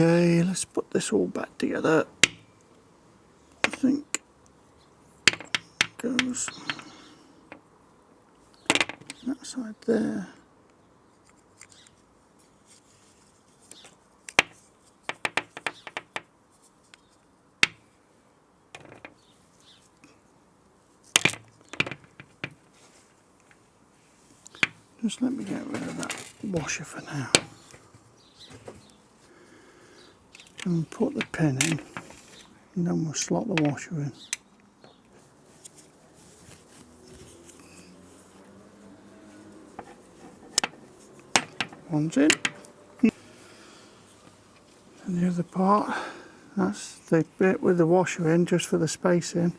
Okay, let's put this all back together. I think goes that side there. Just let me get rid of that washer for now. And put the pin in, and then we'll slot the washer in. One's in. And the other part, that's the bit with the washer in, just for the spacing.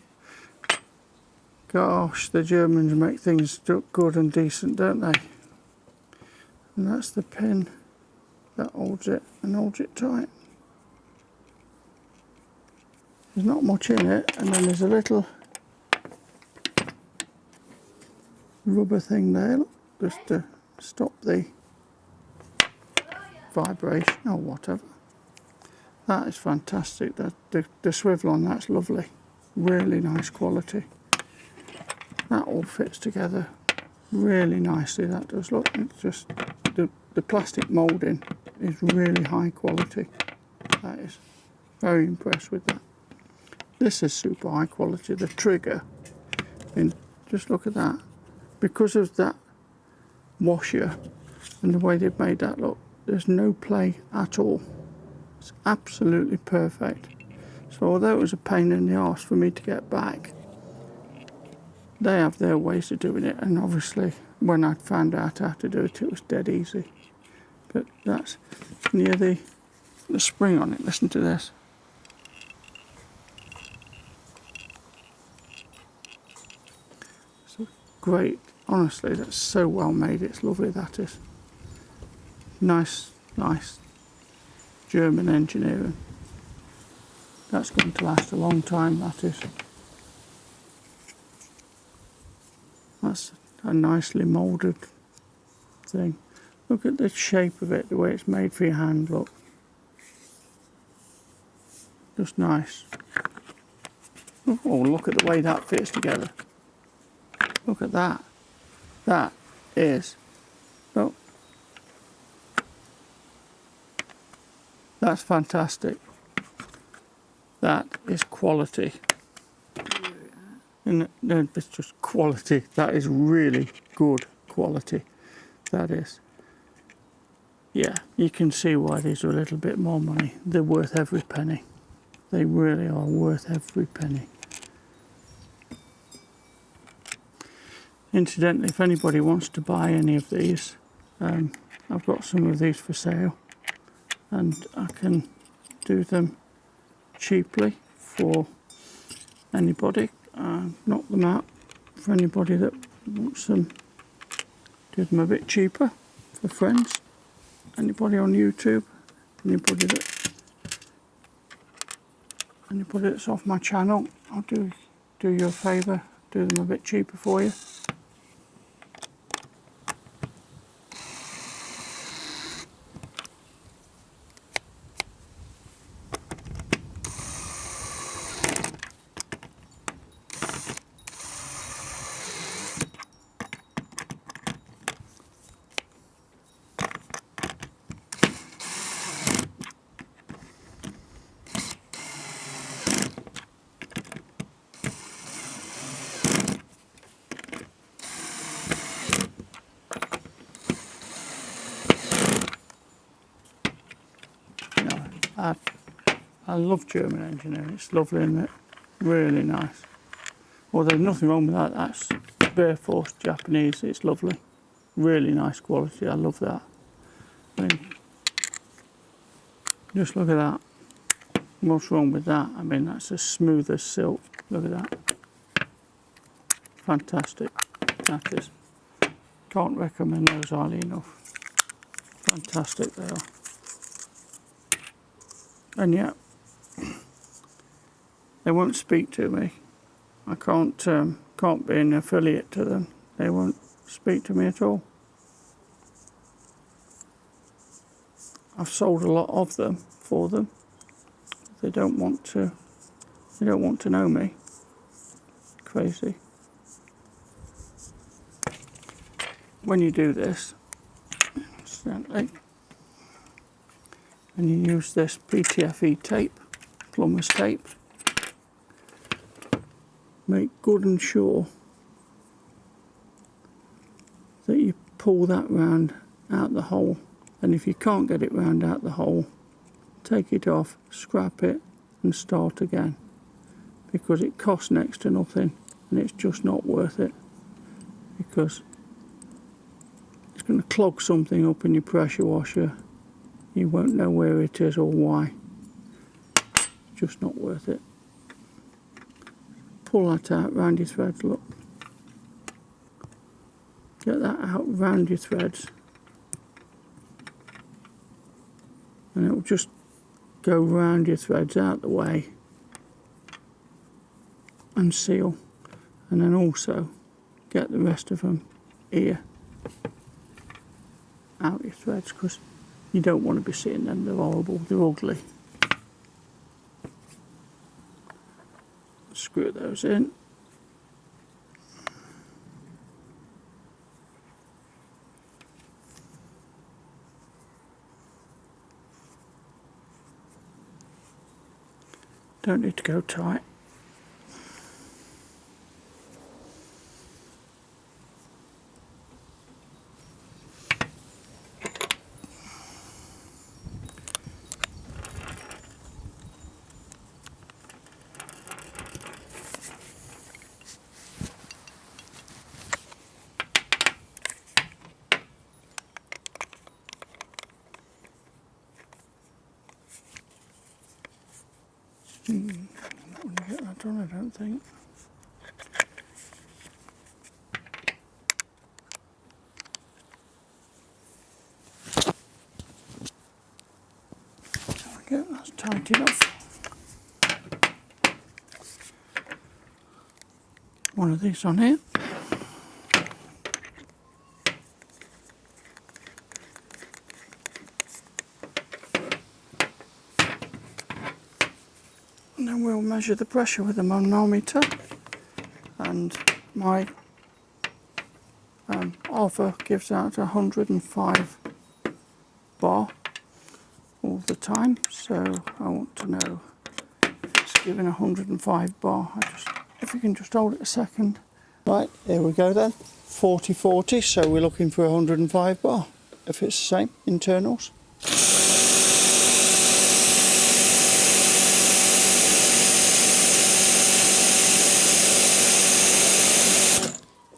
Gosh, the Germans make things look good and decent, don't they? And that's the pin that holds it and holds it tight. There's not much in it, and then there's a little rubber thing there, look, just to stop the vibration or whatever. That is fantastic. The swivel on that's lovely. Really nice quality. That all fits together really nicely, that does. Look, it's just the plastic moulding is really high quality. That is very impressed with that. This is super high quality. The trigger, and just look at that. Because of that washer and the way they've made that look, there's no play at all. It's absolutely perfect. So although it was a pain in the arse for me to get back, they have their ways of doing it, and obviously when I found out how to do it, it was dead easy. But that's near the spring on it. Listen to this. So great. Honestly, that's so well made. It's lovely, that is. Nice German engineering. That's going to last a long time, that is. That's a nicely moulded thing. Look at the shape of it, the way it's made for your hand, look. Just nice. Oh, look at the way that fits together. Look at that. That is, look. That's fantastic. That is quality. And it's just quality. That is really good quality. That is. Yeah, you can see why these are a little bit more money. They're worth every penny. They really are worth every penny. Incidentally, if anybody wants to buy any of these, I've got some of these for sale, and I can do them cheaply for anybody. Knock them out for anybody that wants them. Do them a bit cheaper for friends. Anybody on YouTube, anybody that's off my channel, I'll do you a favour, do them a bit cheaper for you. I love German engineering. It's lovely, isn't it? Really nice. Well, there's nothing wrong with that. That's bare force Japanese. It's lovely. Really nice quality. I love that. I mean, just look at that. What's wrong with that? I mean, that's as smooth as silk. Look at that. Fantastic. That is. Can't recommend those highly enough. Fantastic they are. And yet, they won't speak to me. I can't be an affiliate to them. They won't speak to me at all. I've sold a lot of them for them. They don't want to know me. Crazy. When you do this, gently, and you use this PTFE tape, plumber's tape, make good and sure that you pull that round out the hole. And if you can't get it round out the hole, take it off, scrap it and start again, because it costs next to nothing and it's just not worth it, because it's going to clog something up in your pressure washer. You won't know where it is or why. It's just not worth it. Pull that out round your threads, look. Get that out round your threads. And it will just go round your threads out the way and seal. And then also get the rest of them here out your threads, because you don't want to be seeing them. They're horrible, they're ugly. Screw those in. Don't need to go tight. I'm not going to get that done, I don't think. Okay, that's tight enough. One of these on here. And then we'll measure the pressure with a manometer, and my Alpha gives out 105 bar all the time, so I want to know if it's giving 105 bar. If you can just hold it a second. Right, here we go then, 40/40, so we're looking for 105 bar, if it's the same internals.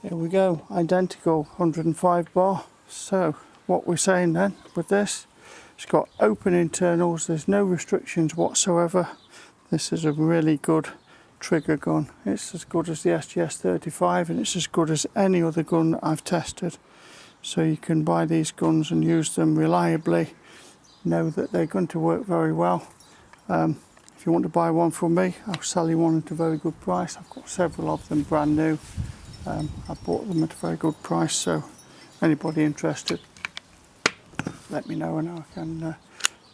Here we go, identical 105 bar. So what we're saying then with this, it's got open internals, there's no restrictions whatsoever. This is a really good trigger gun. It's as good as the STS-35, and it's as good as any other gun that I've tested. So you can buy these guns and use them reliably, know that they're going to work very well. If you want to buy one from me, I'll sell you one at a very good price. I've got several of them brand new. I bought them at a very good price, so anybody interested, let me know and I can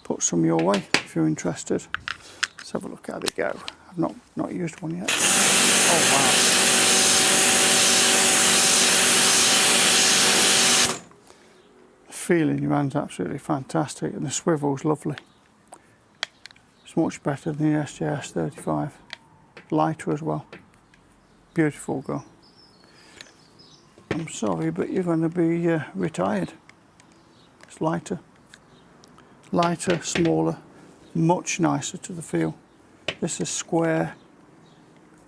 put some your way if you're interested. Let's have a look how they go. I've not used one yet. Oh wow. The feel in your hand's absolutely fantastic, and the swivel's lovely. It's much better than the STS-35. Lighter as well. Beautiful gun. I'm sorry, but you're going to be retired. It's lighter. Lighter, smaller, much nicer to the feel. This is square.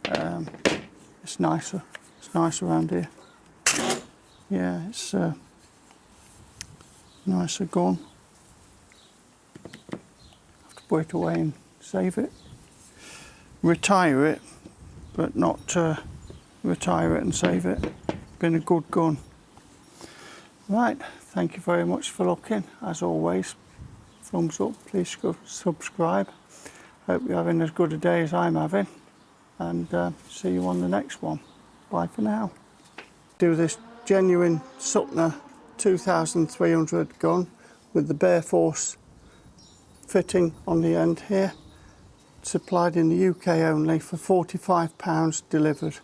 It's nicer. It's nice around here. Yeah, it's nicer gun. Have to put it away and save it. Retire it, but not retire it and save it. Been a good gun. Right, thank you very much for looking. As always, thumbs up, please subscribe. Hope you're having as good a day as I'm having, and see you on the next one. Bye for now. Do this genuine Suttner 2300 gun with the Bear Force fitting on the end here, supplied in the UK only for £45 delivered.